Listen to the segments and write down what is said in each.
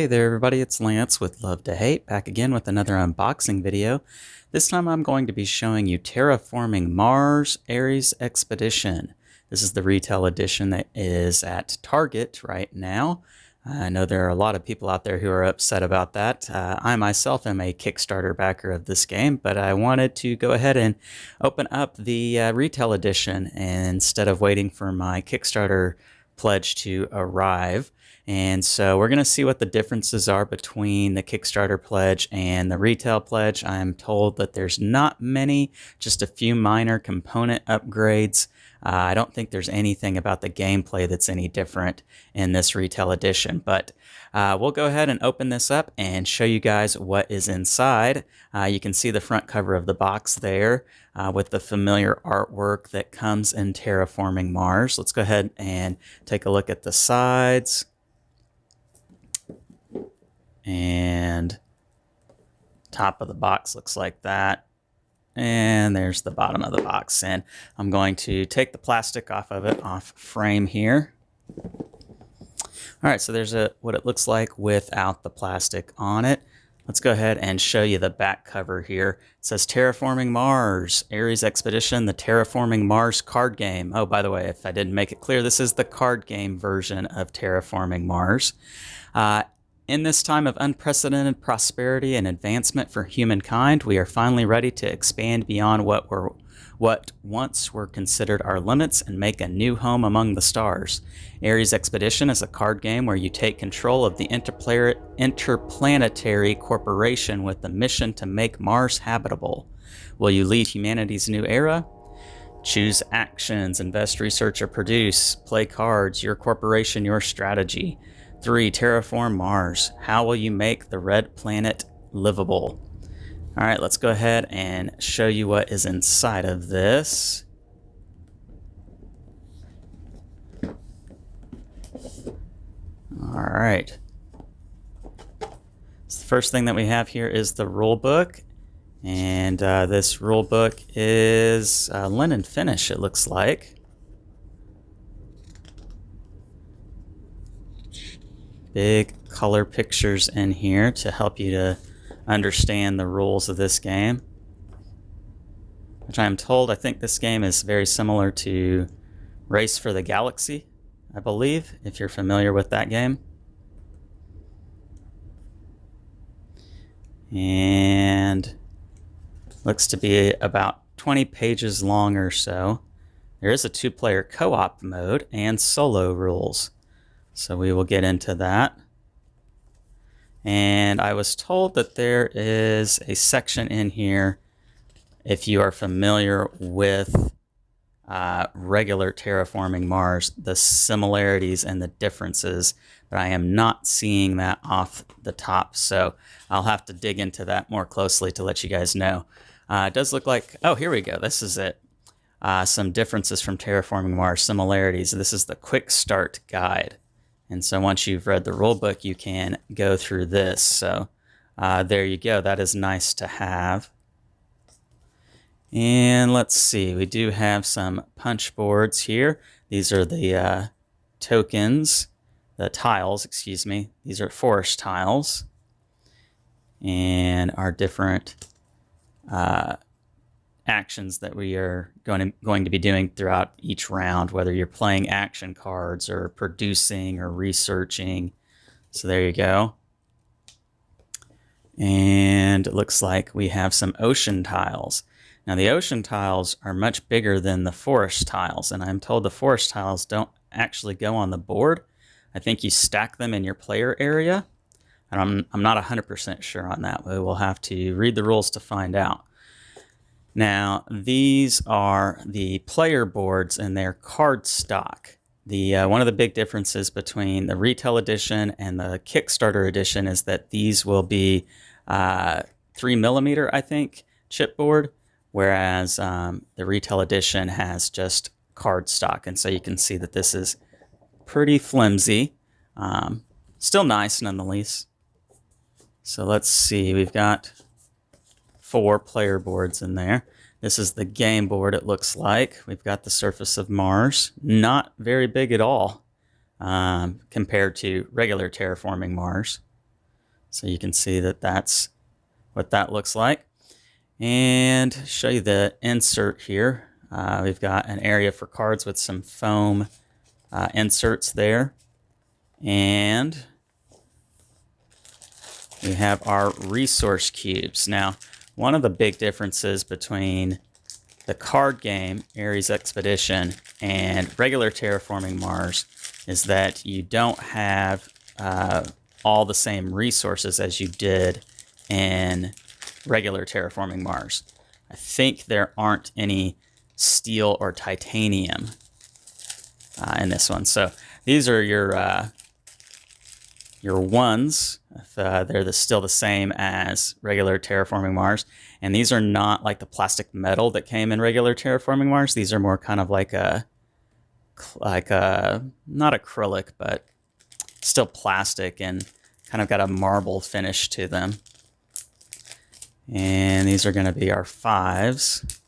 Hey there everybody, it's Lance with Love to Hate, back again with another unboxing video. This time I'm going to be showing you Terraforming Mars Ares Expedition. This is the retail edition that is at Target right now. I know there are a lot of people out there who are upset about that. I myself am a Kickstarter backer of this game, but I wanted to go ahead and open up the retail edition instead of waiting for my Kickstarter pledge to arrive. And so we're going to see what the differences are between the Kickstarter pledge and the retail pledge. I'm told that there's not many, just a few minor component upgrades. I don't think there's anything about the gameplay that's any different in this retail edition, but we'll go ahead and open this up and show you guys what is inside. You can see the front cover of the box there with the familiar artwork that comes in Terraforming Mars. Let's go ahead and take a look at the sides. And top of the box looks like that. And there's the bottom of the box. And I'm going to take the plastic off of it, off frame here. All right, so there's what it looks like without the plastic on it. Let's go ahead and show you the back cover here. It says Terraforming Mars Ares Expedition, the Terraforming Mars card game. Oh, by the way, if I didn't make it clear, this is the card game version of Terraforming Mars. In this time of unprecedented prosperity and advancement for humankind, we are finally ready to expand beyond what once were considered our limits and make a new home among the stars. Ares Expedition is a card game where you take control of the interplanetary corporation with the mission to make Mars habitable. Will you lead humanity's new era? Choose actions, invest, research, or produce. Play cards, your corporation, your strategy. 3. Terraform Mars. How will you make the red planet livable? All right, let's go ahead and show you what is inside of this. All right. So the first thing that we have here is the rule book. And this rule book is linen finish, it looks like. Big color pictures in here to help you to understand the rules of this game, which I am told, I think this game is very similar to Race for the Galaxy, I believe, if you're familiar with that game. And looks to be about 20 pages long or so. There is a 2-player co-op mode and solo rules. So we will get into that. And I was told that there is a section in here, if you are familiar with regular Terraforming Mars, the similarities and the differences, but I am not seeing that off the top. So I'll have to dig into that more closely to let you guys know. It does look like, oh, here we go. This is it. Some differences from Terraforming Mars, similarities. This is the quick start guide. And so once you've read the rule book, you can go through this. So there you go. That is nice to have. And let's see. We do have some punch boards here. These are the tokens, the tiles, excuse me. These are forest tiles. And our different actions that we are going to be doing throughout each round, whether you're playing action cards or producing or researching. So there you go. And it looks like we have some ocean tiles. Now the ocean tiles are much bigger than the forest tiles, and I'm told the forest tiles don't actually go on the board. I think you stack them in your player area, and I'm not 100% sure on that. We will have to read the rules to find out. Now, these are the player boards and their card stock. One of the big differences between the retail edition and the Kickstarter edition is that these will be 3mm, I think, chipboard, whereas the retail edition has just card stock. And so you can see that this is pretty flimsy. Still nice nonetheless. So let's see, we've got 4 player boards in there. This is the game board, it looks like. We've got the surface of Mars. Not very big at all compared to regular Terraforming Mars. So you can see that that's what that looks like. And show you the insert here. We've got an area for cards with some foam inserts there. And we have our resource cubes. Now, one of the big differences between the card game, Ares Expedition, and regular Terraforming Mars is that you don't have all the same resources as you did in regular Terraforming Mars. I think there aren't any steel or titanium in this one. So these are your ones. If, they're still the same as regular Terraforming Mars. And these are not like the plastic metal that came in regular Terraforming Mars. These are more kind of like a not acrylic, but still plastic and kind of got a marble finish to them. And these are going to be our 5s.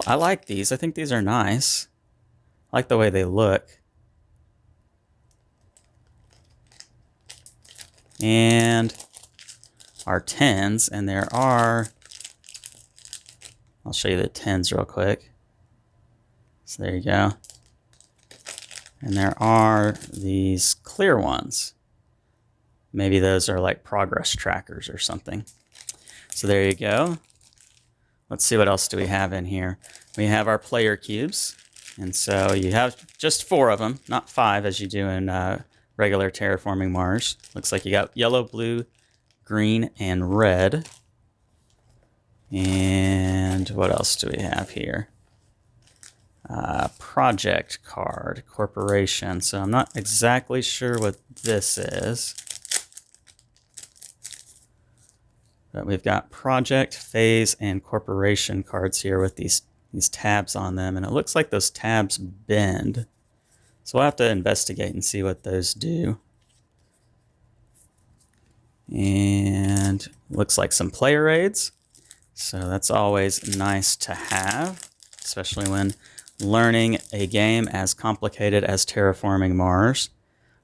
I like these. I think these are nice. I like the way they look. And our 10s, and there are, I'll show you the 10s real quick. So there you go. And there are these clear ones. Maybe those are like progress trackers or something. So there you go. Let's see what else do we have in here. We have our player cubes. And so you have just 4 of them, not 5 as you do in regular Terraforming Mars. Looks like you got yellow, blue, green, and red. And what else do we have here? Project card, corporation. So I'm not exactly sure what this is. But we've got project, phase, and corporation cards here with these tabs on them. And it looks like those tabs bend. So we'll have to investigate and see what those do. And looks like some player aids. So that's always nice to have, especially when learning a game as complicated as Terraforming Mars.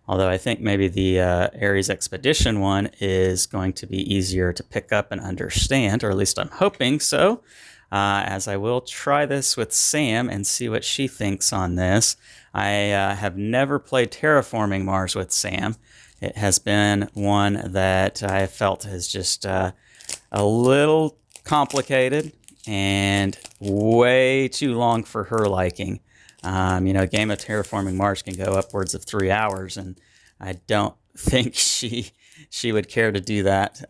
Although I think maybe the Ares Expedition one is going to be easier to pick up and understand, or at least I'm hoping so, as I will try this with Sam and see what she thinks on this. I have never played Terraforming Mars with Sam. It has been one that I felt is just a little complicated and way too long for her liking. You know, a game of Terraforming Mars can go upwards of 3 hours, and I don't think she would care to do that.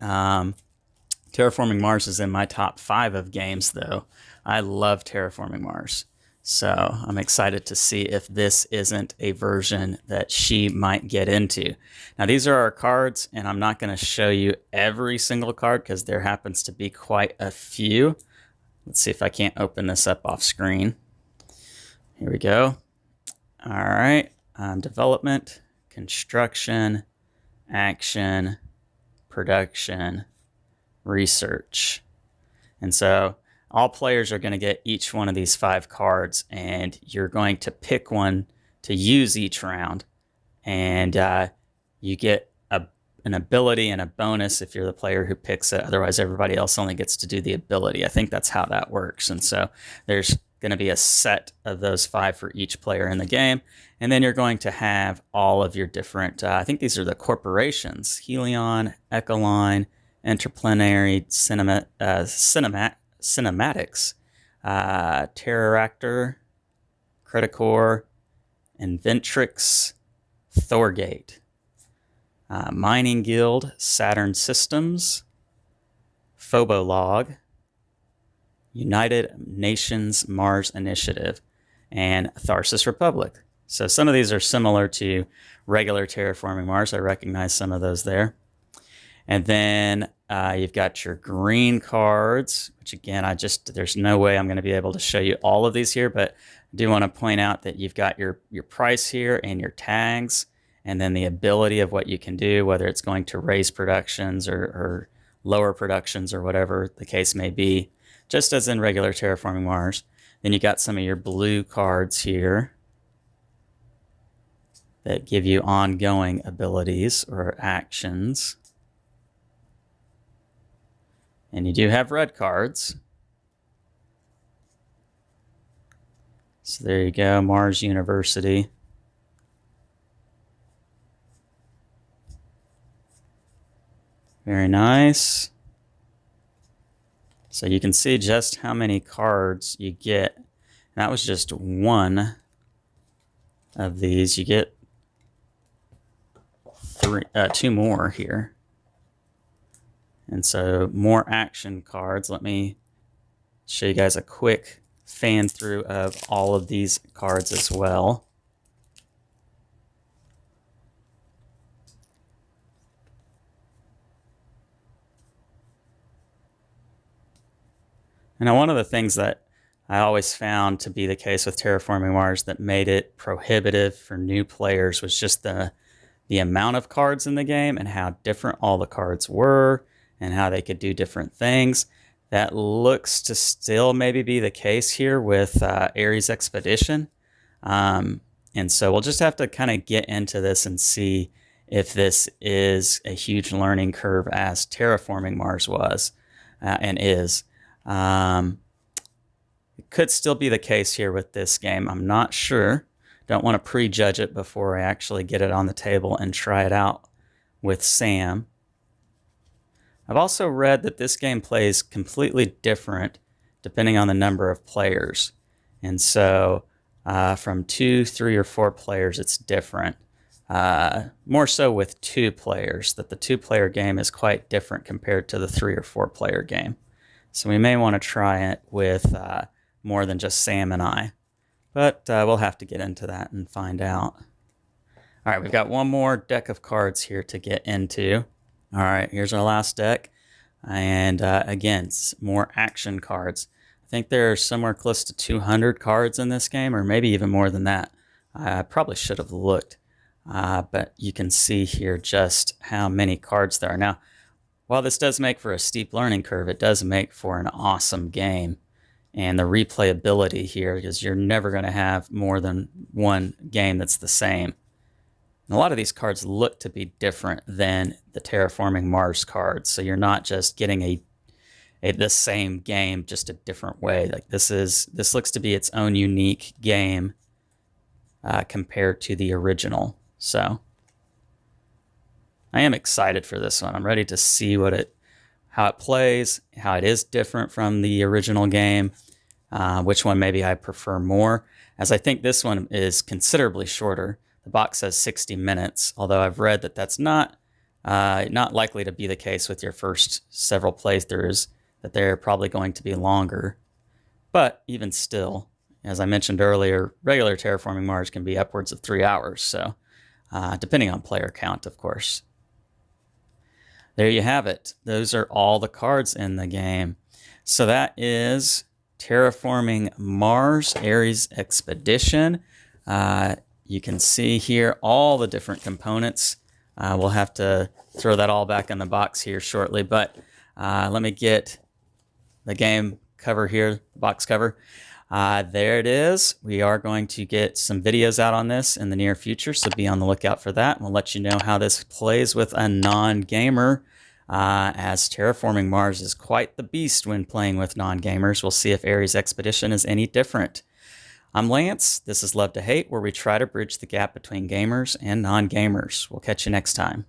Terraforming Mars is in my top 5 of games, though. I love Terraforming Mars. So I'm excited to see if this isn't a version that she might get into. Now, these are our cards, and I'm not going to show you every single card because there happens to be quite a few. Let's see if I can't open this up off screen. Here we go. All right. Development, construction, action, production, research. And so all players are going to get each one of these 5 cards, and you're going to pick one to use each round. And you get an ability and a bonus if you're the player who picks it. Otherwise, everybody else only gets to do the ability. I think that's how that works. And so there's going to be a set of those 5 for each player in the game. And then you're going to have all of your different, I think these are the corporations: Helion, Echoline, Interplanetary, Cinematics, Terroractor, Criticore, Inventrix, Thorgate, Mining Guild, Saturn Systems, Phobolog, United Nations Mars Initiative, and Tharsis Republic. So some of these are similar to regular Terraforming Mars. I recognize some of those there. And then you've got your green cards, which again, there's no way I'm going to be able to show you all of these here, but I do want to point out that you've got your price here and your tags, and then the ability of what you can do, whether it's going to raise productions or lower productions or whatever the case may be, just as in regular Terraforming Mars. Then you got some of your blue cards here that give you ongoing abilities or actions. And you do have red cards. So there you go, Mars University. Very nice. So you can see just how many cards you get. And that was just one of these. You get two more here. And so more action cards. Let me show you guys a quick fan through of all of these cards as well. Now, one of the things that I always found to be the case with Terraforming Mars that made it prohibitive for new players was just the amount of cards in the game and how different all the cards were and how they could do different things. That looks to still maybe be the case here with Ares Expedition. And so we'll just have to kind of get into this and see if this is a huge learning curve as Terraforming Mars was and is. It could still be the case here with this game. I'm not sure. Don't want to prejudge it before I actually get it on the table and try it out with Sam. I've also read that this game plays completely different depending on the number of players. And so from 2, 3, or 4 players, it's different. More so with 2 players, that the 2-player game is quite different compared to the 3 or 4-player game. So we may want to try it with more than just Sam and I. But we'll have to get into that and find out. All right, we've got one more deck of cards here to get into. All right, here's our last deck. And again, more action cards. I think there's somewhere close to 200 cards in this game, or maybe even more than that. I probably should have looked. But you can see here just how many cards there are. Now, while this does make for a steep learning curve, it does make for an awesome game. And the replayability here, because you're never going to have more than one game that's the same. And a lot of these cards look to be different than the Terraforming Mars cards. So you're not just getting the same game, just a different way. Like this looks to be its own unique game compared to the original. So I am excited for this one. I'm ready to see how it plays, how it is different from the original game, which one maybe I prefer more, as I think this one is considerably shorter. The box says 60 minutes, although I've read that that's not likely to be the case with your first several playthroughs, that they're probably going to be longer. But even still, as I mentioned earlier, regular Terraforming Mars can be upwards of 3 hours, so depending on player count, of course. There you have it. Those are all the cards in the game. So that is Terraforming Mars Ares Expedition. You can see here all the different components. We'll have to throw that all back in the box here shortly, but let me get the game cover here, box cover. There it is. We are going to get some videos out on this in the near future, so be on the lookout for that. We'll let you know how this plays with a non-gamer, as Terraforming Mars is quite the beast when playing with non-gamers. We'll see if Ares Expedition is any different. I'm Lance. This is Love to Hate, where we try to bridge the gap between gamers and non-gamers. We'll catch you next time.